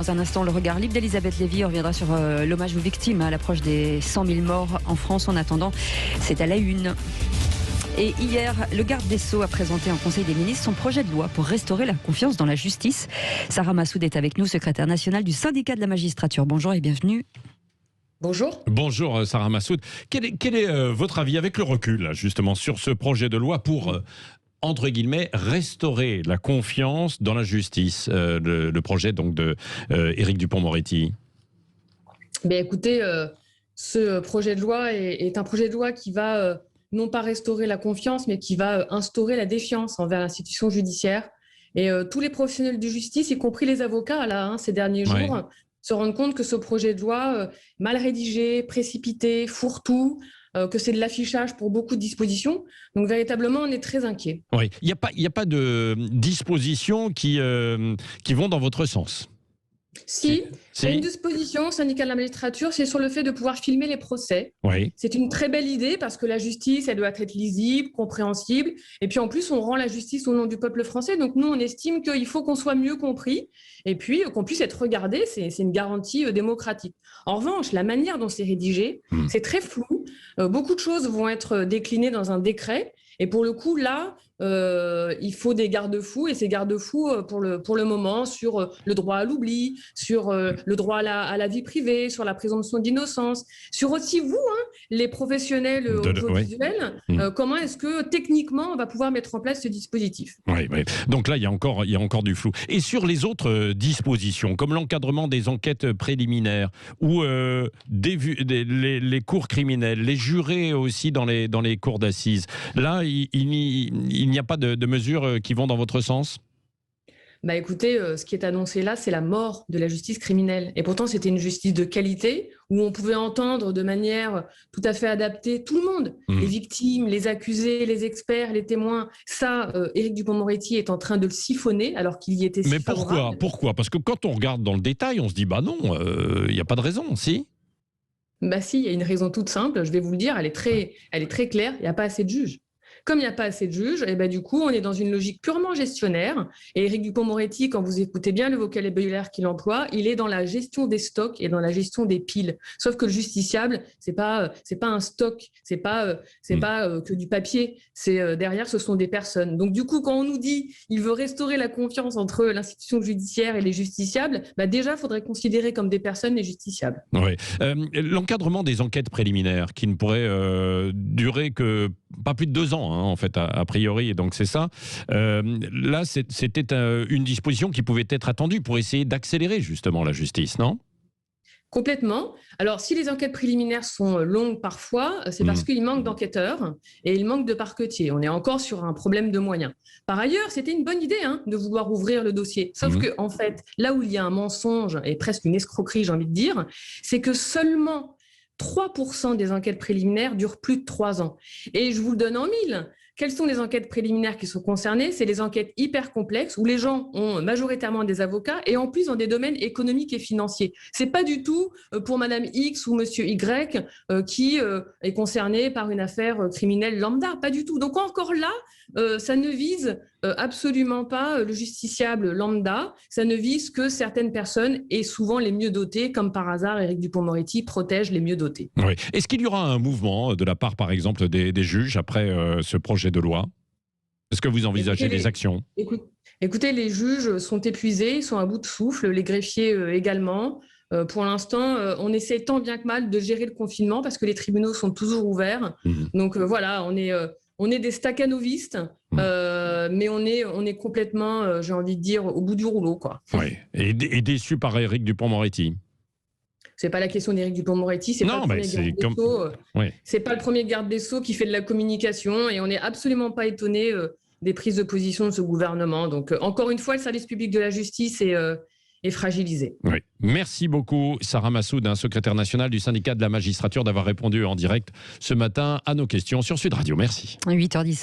Dans un instant, le regard libre d'Elisabeth Lévy. On reviendra sur l'hommage aux victimes à l'approche des 100 000 morts en France. En attendant, c'est à la une. Et hier, le garde des Sceaux a présenté en Conseil des ministres son projet de loi pour restaurer la confiance dans la justice. Sarah Massoud est avec nous, secrétaire nationale du syndicat de la magistrature. Bonjour et bienvenue. Bonjour. Bonjour Sarah Massoud. Quel est votre avis avec le recul, là, justement, sur ce projet de loi pour, entre guillemets, restaurer la confiance dans la justice, le projet donc de Éric Dupond-Moretti? Écoutez, ce projet de loi est un projet de loi qui va non pas restaurer la confiance, mais qui va instaurer la défiance envers l'institution judiciaire. Et tous les professionnels de justice, y compris les avocats, là, ces derniers jours, se rendent compte que ce projet de loi, mal rédigé, précipité, fourre-tout, que c'est de l'affichage pour beaucoup de dispositions. Donc véritablement, on est très inquiet. Oui, il n'y a pas de dispositions qui vont dans votre sens. Si. Il y a une disposition, syndicat de la magistrature, c'est sur le fait de pouvoir filmer les procès. Oui. C'est une très belle idée parce que la justice, elle doit être lisible, compréhensible. Et puis en plus, on rend la justice au nom du peuple français. Donc nous, on estime qu'il faut qu'on soit mieux compris et puis qu'on puisse être regardé. C'est une garantie démocratique. En revanche, la manière dont c'est rédigé, c'est très flou. Beaucoup de choses vont être déclinées dans un décret. Et pour le coup, là, il faut des garde-fous, et ces garde-fous, pour le moment, sur le droit à l'oubli, sur le droit à la vie privée, sur la présomption d'innocence, sur aussi vous, les professionnels audiovisuels, comment est-ce que techniquement on va pouvoir mettre en place ce dispositif? Oui. Donc là, il y a encore du flou. Et sur les autres dispositions, comme l'encadrement des enquêtes préliminaires ou les cours criminels, les jurés aussi dans les cours d'assises, là, il n'y a pas de mesures qui vont dans votre sens? Écoutez, ce qui est annoncé là, c'est la mort de la justice criminelle. Et pourtant, c'était une justice de qualité où on pouvait entendre de manière tout à fait adaptée tout le monde. Les victimes, les accusés, les experts, les témoins. Ça, Éric Dupond-Moretti est en train de le siphonner alors qu'il y était si favorable. Mais pourquoi? Parce que quand on regarde dans le détail, on se dit, bah non, il n'y a pas de raison, si? Si, il y a une raison toute simple, je vais vous le dire, elle est très claire, il n'y a pas assez de juges. Comme il n'y a pas assez de juges, du coup, on est dans une logique purement gestionnaire. Et Éric Dupond-Moretti, quand vous écoutez bien le vocabulaire qu'il emploie, il est dans la gestion des stocks et dans la gestion des piles. Sauf que le justiciable, c'est pas un stock, c'est pas que du papier. Derrière, ce sont des personnes. Donc du coup, quand on nous dit il veut restaurer la confiance entre l'institution judiciaire et les justiciables, déjà, il faudrait considérer comme des personnes les justiciables. Oui. L'encadrement des enquêtes préliminaires, qui ne pourrait durer que pas plus de 2 ans, en fait, a priori, et donc c'est ça. Là, c'était une disposition qui pouvait être attendue pour essayer d'accélérer justement la justice, non? Complètement. Alors, si les enquêtes préliminaires sont longues parfois, c'est parce qu'il manque d'enquêteurs et il manque de parquetiers. On est encore sur un problème de moyens. Par ailleurs, c'était une bonne idée de vouloir ouvrir le dossier. Sauf que, en fait, là où il y a un mensonge et presque une escroquerie, j'ai envie de dire, c'est que seulement 3% des enquêtes préliminaires durent plus de 3 ans. Et je vous le donne en mille. Quelles sont les enquêtes préliminaires qui sont concernées? C'est les enquêtes hyper complexes où les gens ont majoritairement des avocats et en plus dans des domaines économiques et financiers. C'est pas du tout pour Madame X ou Monsieur Y qui est concerné par une affaire criminelle lambda. Pas du tout. Donc encore là, ça ne vise absolument pas le justiciable lambda. Ça ne vise que certaines personnes et souvent les mieux dotées, comme par hasard, Éric Dupond-Moretti protège les mieux dotés. Oui. Est-ce qu'il y aura un mouvement de la part, par exemple, des juges après ce projet de loi? Est-ce que vous envisagez des actions? Écoutez, les juges sont épuisés, ils sont à bout de souffle, les greffiers également. Pour l'instant, on essaie tant bien que mal de gérer le confinement parce que les tribunaux sont toujours ouverts. Donc voilà, on est des staccanovistes, mais on est complètement, j'ai envie de dire, au bout du rouleau, quoi. Oui. Et déçu par Éric Dupond-Moretti? C'est pas la question d'Éric Dupond-Moretti, c'est pas le premier garde des Sceaux qui fait de la communication et on n'est absolument pas étonné des prises de position de ce gouvernement. Donc encore une fois, le service public de la justice est fragilisé. Oui. Merci beaucoup Sarah Massoud, secrétaire nationale du syndicat de la magistrature, d'avoir répondu en direct ce matin à nos questions sur Sud Radio. Merci. 8h10.